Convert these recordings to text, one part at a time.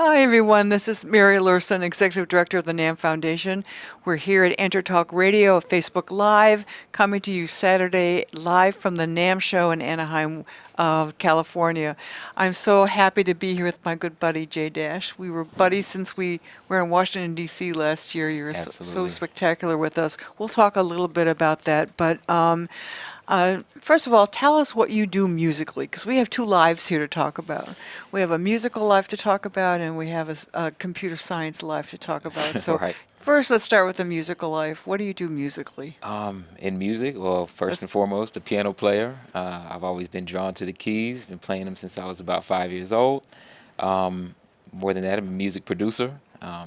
Hi, everyone. This is Mary Lurson, Executive Director of the NAMM Foundation. We're here at EnterTalk Radio, Facebook Live, coming to you Saturday live from the NAMM show in Anaheim, California. I'm so happy to be here with my good buddy, Jay Dash. We were buddies since we were in Washington, D.C. last year. You were so spectacular with us. We'll talk a little bit about that, but first of all, tell us what you do musically, because we have two lives here to talk about. We have a musical life to talk about, and we have a computer science life to talk about. So Right. first, let's start with the musical life. What do you do musically? In music, well, first and foremost, a piano player. I've always been drawn to the keys, been playing them since I was about 5 years old. More than that, I'm a music producer.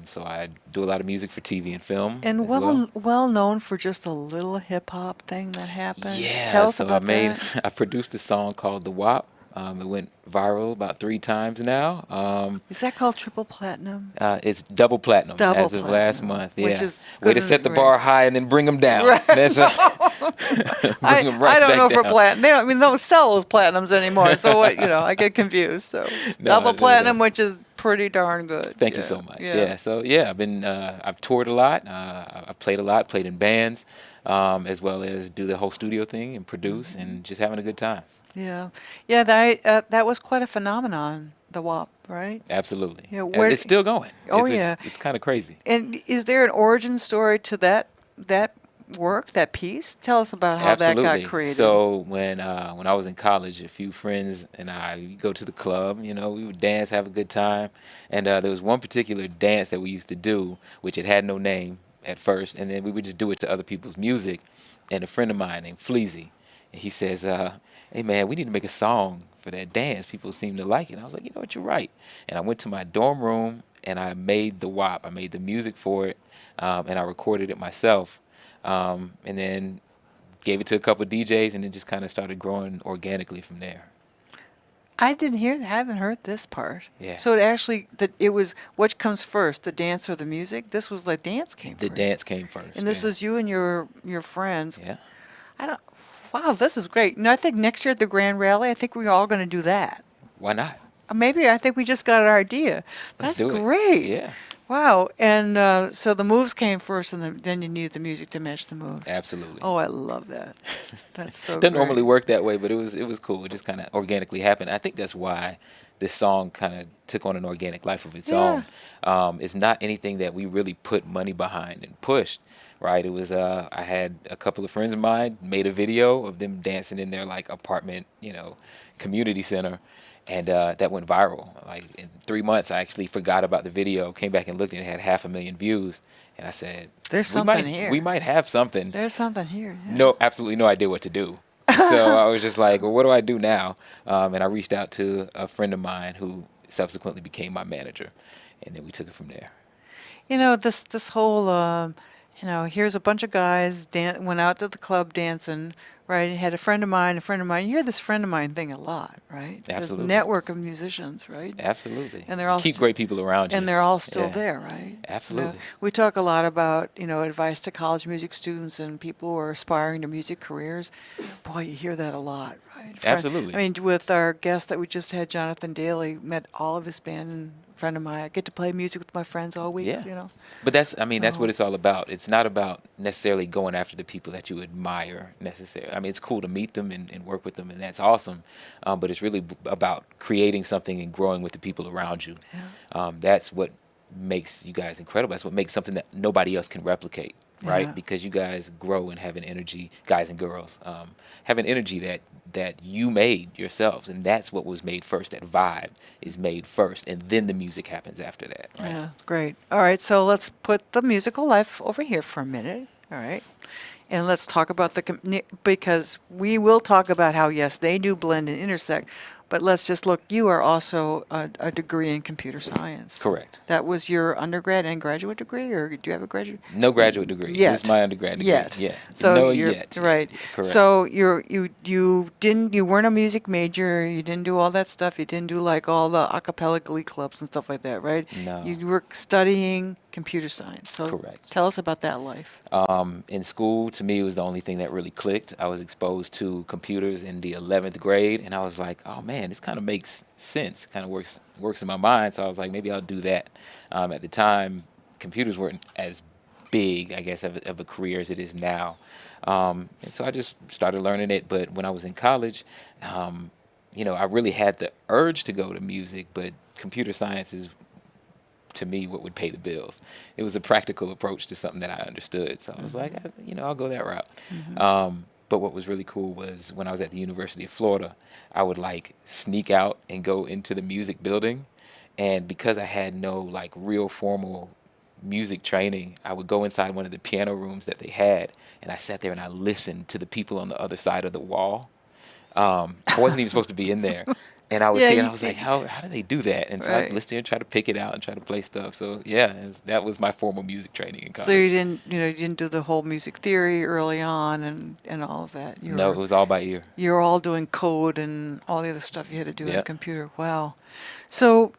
So I do a lot of music for TV and film And as well. well known for just a little hip hop thing that happened. Yeah, Tell us so about that. I produced a song called The WAP. It went viral about 3 times now. Is that called triple platinum? It's double platinum Double as of last platinum, month. which Yeah, is way good to set the and bar right. high and then bring them down. Right. That's bring I 'em right don't back know for down. platinum. They don't sell those platinums anymore. So what, I get confused. So No, double platinum, that's- which is pretty darn good. Thank you so much. Yeah. So yeah, I've toured a lot. I've played a lot, played in bands, as well as do the whole studio thing and produce and just having a good time. Yeah. That was quite a phenomenon, the WAP, right? Absolutely. Yeah, And where- it's still going. Oh, It's kind of crazy. And is there an origin story to that work, that piece? Tell us about how Absolutely. that got created. So when I was in college, a few friends and I would go to the club. We would dance, have a good time, and there was one particular dance that we used to do, which it had no name at first, and then we would just do it to other people's music. And a friend of mine named Fleazy, and he says, "Hey man, we need to make a song for that dance. People seem to like it." And I was like, "You know what? You're right." And I went to my dorm room and I made the WAP. I made the music for it, and I recorded it myself. And then gave it to a couple of DJs, and it just kind of started growing organically from there. Haven't heard this part. Yeah. So it was, which comes first, the dance or the music? This was like dance came The first. dance came first. And this yeah. was you and your friends. Yeah. Wow, this is great. And I think next year at the Grand Rally, I think we're all going to do that. Why not? Maybe I think we just got our idea. Let's That's do it. great. Yeah. Wow. And so the moves came first, and then you needed the music to match the moves. Absolutely. Oh, I love that. That's so Doesn't great. normally work that way, but it was cool. It just kind of organically happened. I think that's why this song kind of took on an organic life of its Yeah. own. It's not anything that we really put money behind and pushed. Right, it was. I had a couple of friends of mine made a video of them dancing in their like apartment, community center, and that went viral. Like in 3 months, I actually forgot about the video, came back and looked, and it had 500,000 views. And I said, There's "We something might, here. we might have something." There's something here. Yeah. No, absolutely no idea what to do. So I was just like, "Well, what do I do now?" And I reached out to a friend of mine who subsequently became my manager, and then we took it from there. This whole, here's a bunch of guys went out to the club dancing, right? Had a friend of mine. You hear this friend of mine thing a lot, right? Absolutely. The network of musicians, right? Absolutely. And they're Just all keep st- great people around you. And they're all still Yeah. there, right? Absolutely. We talk a lot about, advice to college music students and people who are aspiring to music careers. Boy, you hear that a lot, right? Absolutely. I mean, with our guest that we just had, Jonathan Daly, met all of his band, and a friend of mine. I get to play music with my friends all week, Yeah. But that's what it's all about. It's not about necessarily going after the people that you admire necessarily. I mean, it's cool to meet them and work with them, and that's awesome. But it's really about creating something and growing with the people around you. Yeah. That's what makes you guys incredible. That's what makes something that nobody else can replicate, right? Yeah. Because you guys grow and have an energy, guys and girls, have an energy that you made yourselves, and that's what was made first. That vibe is made first, and then the music happens after that. Right? Yeah, great. All right, so let's put the musical life over here for a minute. All right. And let's talk about because we will talk about how, yes, they do blend and intersect, but let's just look, you are also a degree in computer science. Correct. That was your undergrad and graduate degree, or do you have a graduate? No graduate degree. Yet. This is my undergrad degree. Yet. Yeah. So no you're yet. right. Correct. So you weren't a music major. You didn't do all that stuff. You didn't do like all the a cappella glee clubs and stuff like that, right? No. You were studying computer science. So Correct. tell us about that life. In school, to me, it was the only thing that really clicked. I was exposed to computers in the 11th grade, and I was like, "Oh man, this kind of makes sense. Kind of works in my mind." So I was like, "Maybe I'll do that." At the time, computers weren't as big, I guess, of a career as it is now, and so I just started learning it. But when I was in college, I really had the urge to go to music, but computer science is to me what would pay the bills. It was a practical approach to something that I understood. So I was like, I'll go that route. But what was really cool was when I was at the University of Florida, I would like sneak out and go into the music building. And because I had no like real formal music training, I would go inside one of the piano rooms that they had, and I sat there and I listened to the people on the other side of the wall. I wasn't even supposed to be in there. And I was Yeah, seeing, you I was like, how do they do that? And so I'd right. listen and try to pick it out and try to play stuff. So yeah, that was my formal music training in So you college. didn't do the whole music theory early on and all of that. No, it was all by ear. You're all doing code and all the other stuff you had to do on a Yeah, computer. Wow. So,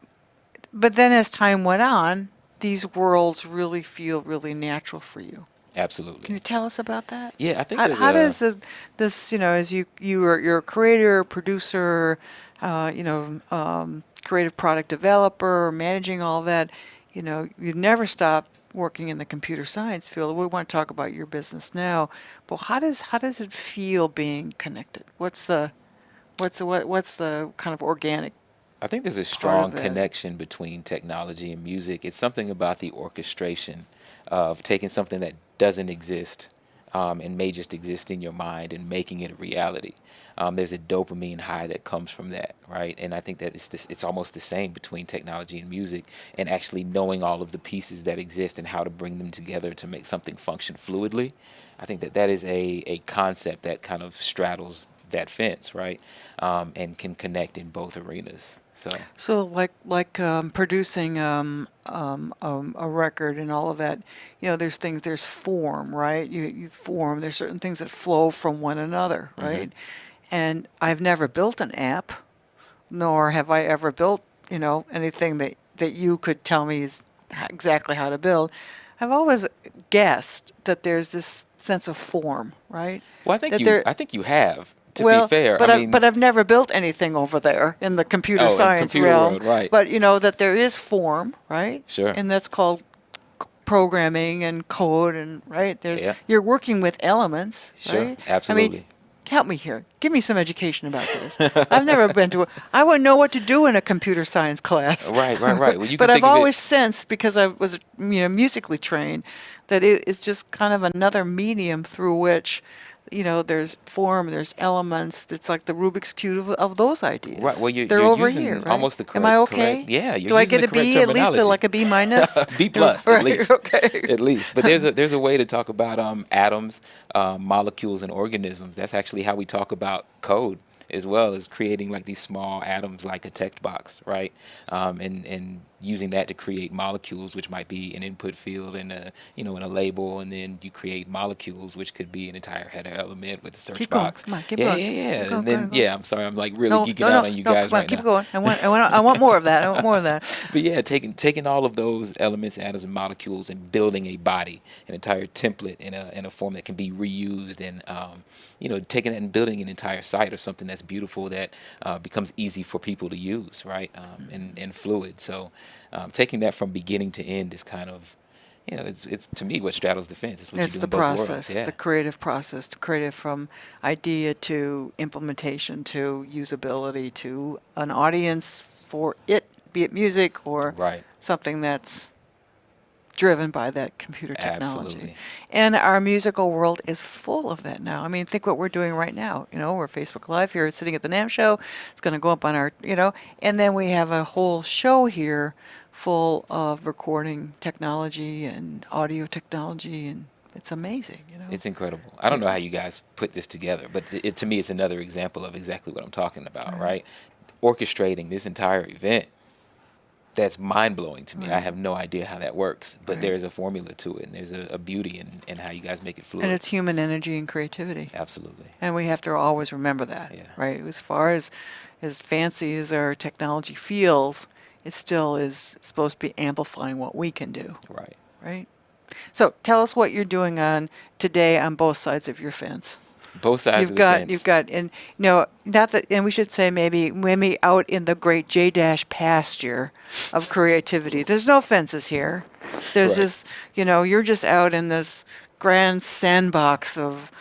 but then as time went on, these worlds really feel really natural for you. absolutely. Can you tell us about that? Yeah, I think How does this, as you're a creator, producer, creative product developer, managing all that, you never stop working in the computer science field. We want to talk about your business now, but how does it feel being connected? What's the kind of organic I think there's a part of strong that? connection between technology and music. It's something about the orchestration of taking something that doesn't exist and may just exist in your mind and making it a reality. There's a dopamine high that comes from that, right? And I think that it's almost the same between technology and music, and actually knowing all of the pieces that exist and how to bring them together to make something function fluidly. I think that is a concept that kind of straddles that fence, right? And can connect in both arenas. So producing a record and all of that, there's form, right? You form. There's certain things that flow from one another, hmm right? And I've never built an app, nor have I ever built, anything that you could tell me is exactly how to build. I've always guessed that there's this sense of form, right? Well, That there, I think you have. To be well, fair, I but mean, I've never built anything over there in the computer oh, in science computer realm. world, right? But you know that there is form, right? Sure. And that's called programming and code, and right Yeah. you're working with elements, Sure. right? I mean, Absolutely. help me here. Give me some education about this. I've never been to. I wouldn't know what to do in a computer science class. Right. Right. Right. Well, you But can I've think of always it. sensed, because I was musically trained, that it's just kind of another medium through which there's form, there's elements. It's like the Rubik's cube of those Right. ideas. Well, They're you're over here, using right? almost the Am I correct. okay? Yeah, you're Do I using get the a correct B, at least, terminology. like a B minus? B plus at Right, least. okay. At least. But there's a way to talk about atoms, molecules, and organisms. That's actually how we talk about code, as well as creating like these small atoms, like a text box, right? And using that to create molecules, which might be an input field and in a label, and then you create molecules, which could be an entire header element with a search Keep going. box. Come on, keep Yeah, going. yeah, yeah. Keep going, And go then on, go on. yeah, I'm sorry, I'm like really No, geeking no, out no, on you no. guys Come on, right keep now. going. I want more of that. I want more of that. But yeah, taking all of those elements, atoms, and molecules, and building a body, an entire template in a form that can be reused, and taking that and building an entire site or something that's beautiful that becomes easy for people to use, right? And fluid. So taking that from beginning to end is kind of, it's to me what straddles the fence. It's what you It's do the in both worlds. process, Yeah, the creative process, to creative from idea to implementation to usability to an audience for it, be it music or right. something that's driven by that computer technology. Absolutely. And our musical world is full of that now. I mean, think what we're doing right now. We're Facebook Live here, sitting at the NAMM show. It's going to go up on our, and then we have a whole show here full of recording technology and audio technology, and it's amazing. It's incredible. I don't know Yeah. how you guys put this together, but to me, it's another example of exactly what I'm talking about, Right. right? Orchestrating this entire event. That's mind blowing to me. I Right. have no idea how that works, but Right. there's a formula to it, and there's a beauty in how you guys make it fluid. And it's human energy and creativity. Absolutely. And we have to always remember that, Yeah. right? As far as fancy as our technology feels, it still is supposed to be amplifying what we can do. Right. right? So tell us what you're doing on today on both sides of your fence. Both sides of the fence. You've got, and no, not that, and we should say maybe out in the great J- pasture of creativity. There's no fences here. There's Right. this, you're just out in this grand sandbox of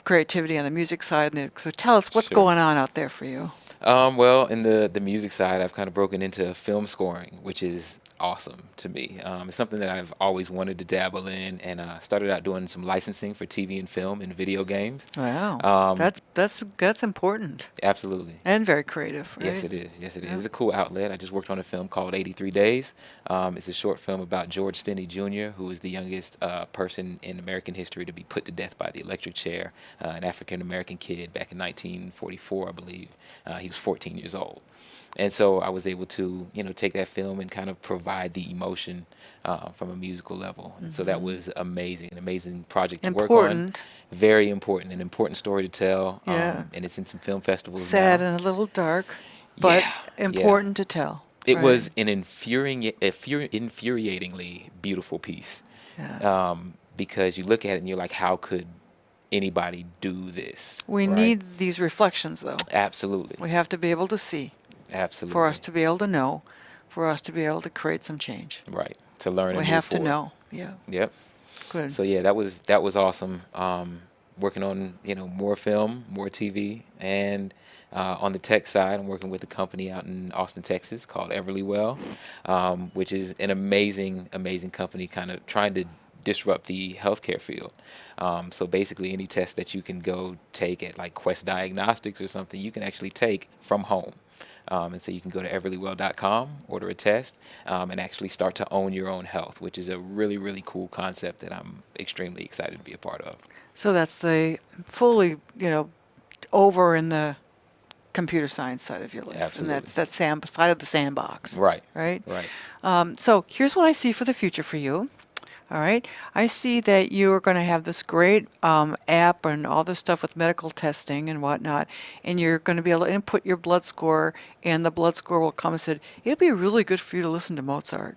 creativity on the music side. So tell us what's Sure. going on out there for you. Well, in the music side, I've kind of broken into film scoring, which is awesome to me. It's something that I've always wanted to dabble in, and started out doing some licensing for TV and film and video games. Wow, that's important Absolutely. and very creative, right? Yes, it is. Yes, it is. Yeah. It's a cool outlet. I just worked on a film called 83 Days. It's a short film about George Stinney Jr., who was the youngest person in American history to be put to death by the electric chair, an African-American kid back in 1944, I believe. He was 14 years old. And so I was able to, take that film and kind of provide the emotion from a musical level. And so that was amazing, an amazing project to work on. Important. Very important, an important story to tell. Yeah. And it's in some film festivals Sad now. and a little dark, but Yeah, important to tell. It right? was an infuriatingly beautiful piece, Yeah. because you look at it and you're like, how could anybody do this? We right? need these reflections, though. Absolutely. We have to be able to see, Absolutely. for us to be able to know, for us to be able to create some change. Right. To learn and We move have to forward. know. Yeah. Yep. Good. So yeah, that was awesome. Working on more film, more TV, and on the tech side, I'm working with a company out in Austin, Texas called Everlywell, which is an amazing company, kind of trying to disrupt the healthcare field. So basically, any test that you can go take at like Quest Diagnostics or something, you can actually take from home. And so you can go to everlywell.com, order a test, and actually start to own your own health, which is a really, really cool concept that I'm extremely excited to be a part of. So that's the fully, over in the computer science side of your life. Absolutely. And that's that side of the sandbox. Right. Right? Right. So here's what I see for the future for you. All right. I see that you are going to have this great app and all this stuff with medical testing and whatnot, and you're going to be able to input your blood score, and the blood score will come and say, it'd be really good for you to listen to Mozart.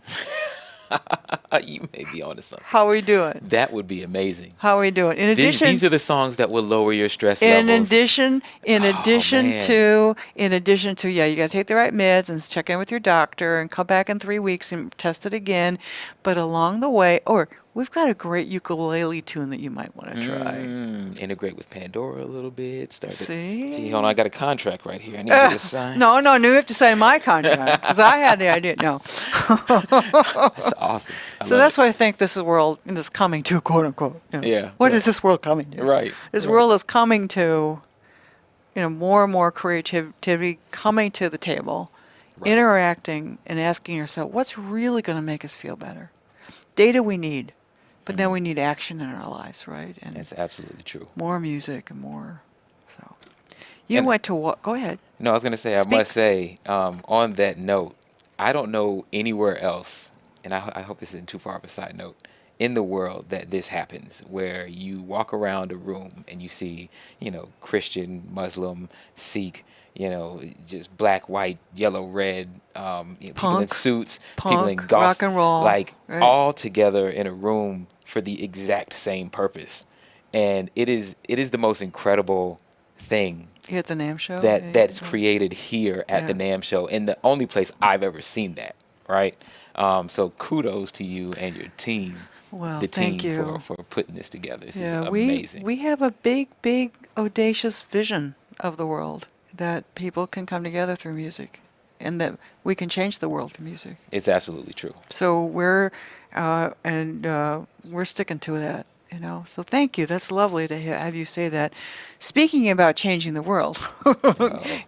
You may be onto something. How are we doing? That would be amazing. How are we doing? In addition, These are the songs that will lower your stress in levels. addition man. to, yeah, you got to take the right meds and check in with your doctor and come back in 3 weeks and test it again. But along the way, we've got a great ukulele tune that you might want to try. Integrate with Pandora a little bit. See? See, hold on, I got a contract right here. I need you to sign. No, you have to sign my contract because I had the idea. No. That's awesome. So that's why I think this world is coming to, quote unquote. Yeah, What yeah. is this world coming to? Right. This right. world is coming to, more and more creativity coming to the table, Right. interacting and asking yourself, what's really going to make us feel better? Data we need, but then we need action in our lives, right? And That's absolutely true. more music and more. So, you And- went to what? Go ahead. No, I was going to say, I Speak. must say, on that note, I don't know anywhere else, and I hope this isn't too far of a side note, in the world that this happens, where you walk around a room and you see, Christian, Muslim, Sikh, just black, white, yellow, red, people in Punk, suits, people in punk, golf, rock and roll, like right. all together in a room for the exact same purpose. And it is the most incredible thing Here at the NAMM show? that's created here at the Yeah. NAMM show, and the only place I've ever seen that, right? So kudos to you and your team, Well, the team thank you. for putting this together. This is Yeah, amazing. we have a big, audacious vision of the world that people can come together through music and that we can change the world through music. It's absolutely true. So we're sticking to that, So thank you. That's lovely to have you say that. Speaking about changing the world,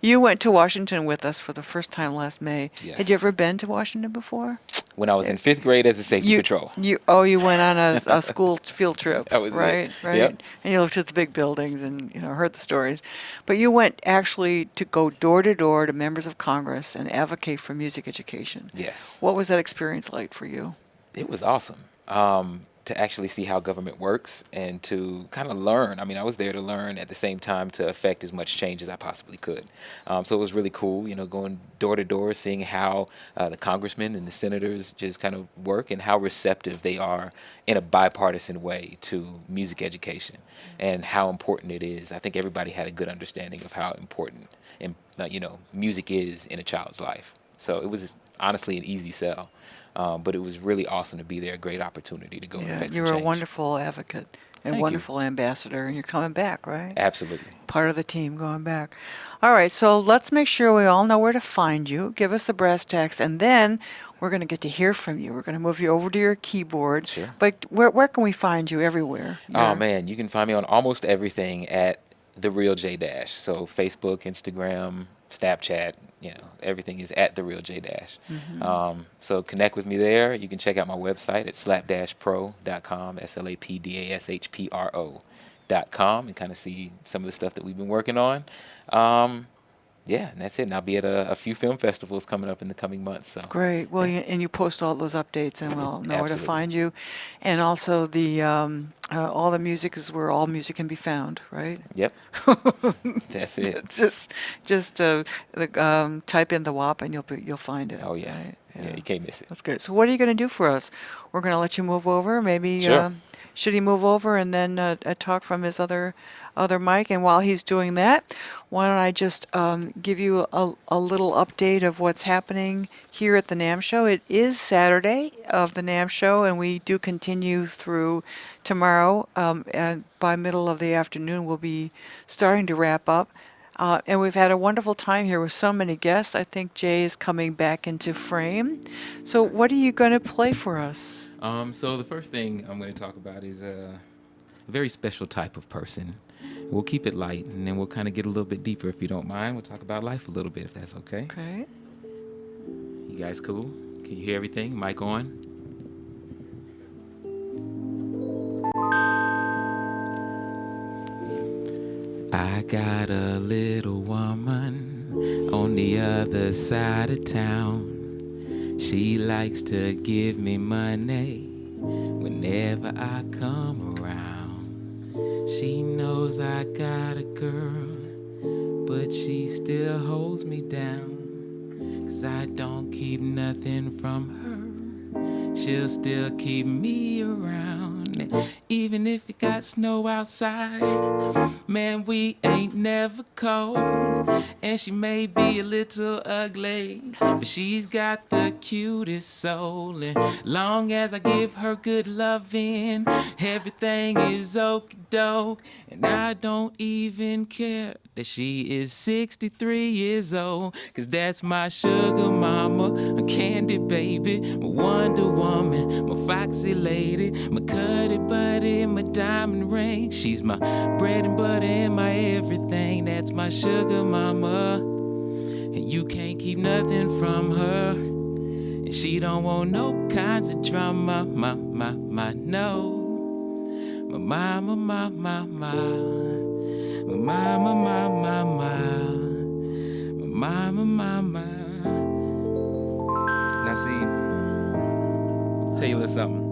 you went to Washington with us for the first time last May. Yes. Had you ever been to Washington before? When I was in 5th grade as a safety patrol. You went on a school field trip. That was it. right. Yep. And you looked at the big buildings and heard the stories. But you went actually to go door to door to members of Congress and advocate for music education. Yes. What was that experience like for you? It was awesome. to actually see how government works and to kind of learn. I mean, I was there to learn at the same time to affect as much change as I possibly could. So it was really cool, going door to door, seeing how the congressmen and the senators just kind of work and how receptive they are in a bipartisan way to music education and how important it is. I think everybody had a good understanding of how important, music is in a child's life. So it was honestly an easy sell. But it was really awesome to be there. A great opportunity to go and affect some you were a change. wonderful advocate, a Thank wonderful ambassador, and you're coming back, right? Absolutely. Part of the team going back. All right, so let's make sure we all know where to find you. Give us the brass tacks, and then we're going to get to hear from you. We're going to move you over to your keyboard. Sure. But where can we find you everywhere? Oh, man, you can find me on almost everything at The Real J Dash. So Facebook, Instagram, Snapchat, everything is at The Real J Dash. So connect with me there. You can check out my website at slapdashpro.com, slapdashpro.com, and kind of see some of the stuff that we've been working on. Yeah, and that's it. And I'll be at a few film festivals coming up in the coming months. So Great. Well, and you post all those updates, and we'll know where to Absolutely. find you. And also all the music is where all music can be found, right? Yep, that's it. Just type in the WAP and you'll find it. Oh yeah, right? yeah, you can't miss it. That's good. So what are you going to do for us? We're going to let you move over. Maybe Sure. should he move over and then talk from his other mic? And while he's doing that, why don't I just give you a little update of what's happening here at the NAMM show. It is Saturday of the NAMM show, and we do continue through tomorrow. And by middle of the afternoon, we'll be starting to wrap up. And we've had a wonderful time here with so many guests. I think Jay is coming back into frame. So what are you going to play for us? So the first thing I'm going to talk about is a very special type of person. We'll keep it light, and then we'll kind of get a little bit deeper if you don't mind. We'll talk about life a little bit, if that's okay. Okay. You guys cool? Can you hear everything? Mic on? I got a little woman on the other side of town. She likes to give me money whenever I come around. She knows I got a girl, but she still holds me down. 'Cause I don't keep nothing from her. She'll still keep me around. Even if it got snow outside, man, we ain't never cold. And she may be a little ugly, but she's got the cutest soul. And long as I give her good loving, everything is okie-doke. And I don't even care that she is 63 years old. 'Cause that's my sugar mama, a candy baby, my Wonder Woman, my foxy lady, my cutty buddy, my diamond ring. She's my bread and butter and my everything. That's my sugar mama, and you can't keep nothing from her. And she don't want no kinds of drama, no. My mama, my mama, my mama, my mama, my mama, mama. Now see, tell you a little something.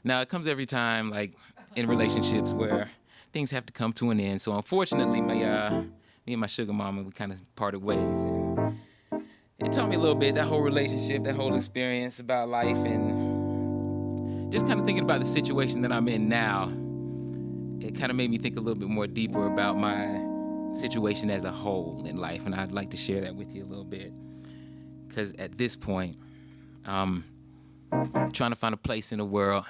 Now it comes every time, like in relationships where things have to come to an end. So unfortunately, me and my sugar mama, we kind of parted ways. And it taught me a little bit, that whole relationship, that whole experience about life, and just kind of thinking about the situation that I'm in now. It kind of made me think a little bit more deeper about my situation as a whole in life, and I'd like to share that with you a little bit. Because at this point, trying to find a place in the world,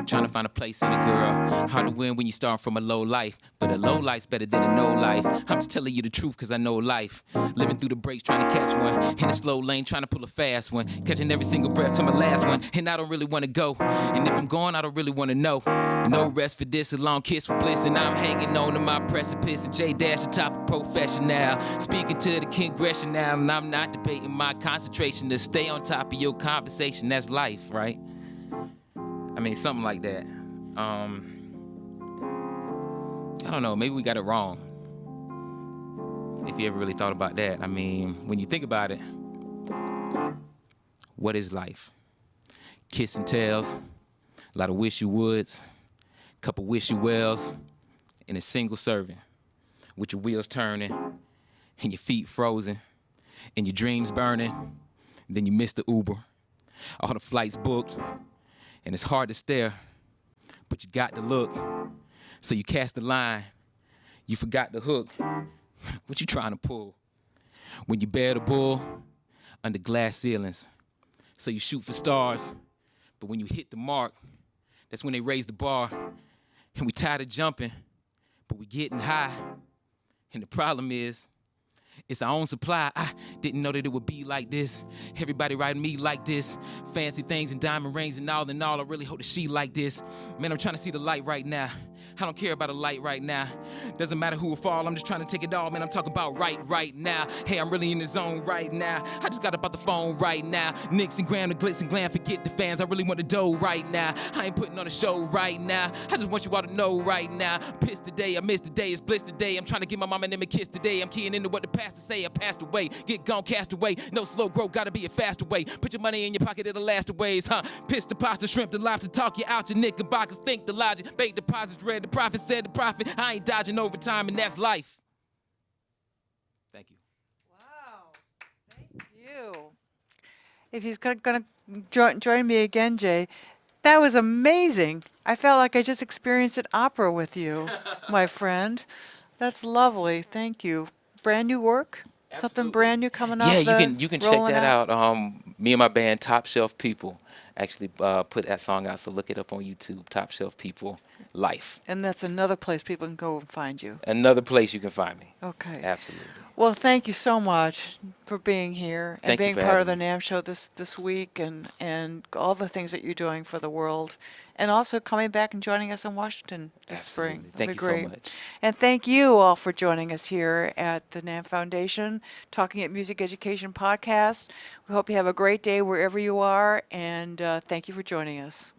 trying to find a place in a girl. Hard to win when you start from a low life, but a low life's better than a no life. I'm just telling you the truth cause I know life. Living through the breaks trying to catch one, in a slow lane trying to pull a fast one, catching every single breath to my last one, and I don't really want to go. And if I'm going, I don't really want to know. No rest for this, a long kiss for bliss, and I'm hanging on to my precipice. And J Dash, the top of professional, speaking to the congressional, and I'm not debating my concentration to stay on top of your conversation. That's life, right? I mean, something like that. I don't know, maybe we got it wrong. If you ever really thought about that. I mean, when you think about it, what is life? Kiss and tells, A lot of wish you would's, couple wish you wells, and a single serving. With your wheels turning, and your feet frozen, and your dreams burning. Then you miss the Uber. All the flights booked, and it's hard to stare, but you got to look. So you cast the line, you forgot the hook. What you trying to pull? When you bear the bull under glass ceilings. So you shoot for stars, but when you hit the mark, that's when they raise the bar. And we tired of jumping, but we getting high. And the problem is, it's our own supply. I didn't know that it would be like this. Everybody riding me like this. Fancy things and diamond rings and all in all, I really hope that she like this. Man, I'm trying to see the light right now. I don't care about a light right now. Doesn't matter who will fall, I'm just trying to take it all. Man, I'm talking about right now. Hey, I'm really in the zone right now. I just got up out the phone right now. Nicks and Graham, the glitz and glam, forget the fans. I really want the dough right now. I ain't putting on a show right now. I just want you all to know right now. Pissed today, I missed today, it's bliss today. I'm trying to give my mama and them a kiss today. I'm keying into what the pastor say, I passed away. Get gone, cast away. No slow growth, gotta be a faster way. Put your money in your pocket, it'll last a ways, huh? Piss the pasta, shrimp, the lobster, talk you out your knickerbockers. Think the logic, bank deposits, read the prophet said the prophet. I ain't dodging overtime, and that's life. Thank you. Wow, thank you. If he's going to join me again, Jay, that was amazing. I felt like I just experienced an opera with you, my friend. That's lovely. Thank you. Brand new work? Something Absolutely. brand new coming Yeah, up? you can check that out. Me and my band Top Shelf People actually put that song out, so look it up on YouTube. Top Shelf People Life. And that's another place people can go and find you. Another place you can find me. Okay. Absolutely. Well, thank you so much for being here and Thank you being for part of the having NAMM show this week and all the things that you're doing for the world. And also coming back and joining us in Washington this spring. Absolutely. Thank It'll you be so great. much. And thank you all for joining us here at the NAMM Foundation, Talking at Music Education podcast. We hope you have a great day wherever you are, and thank you for joining us.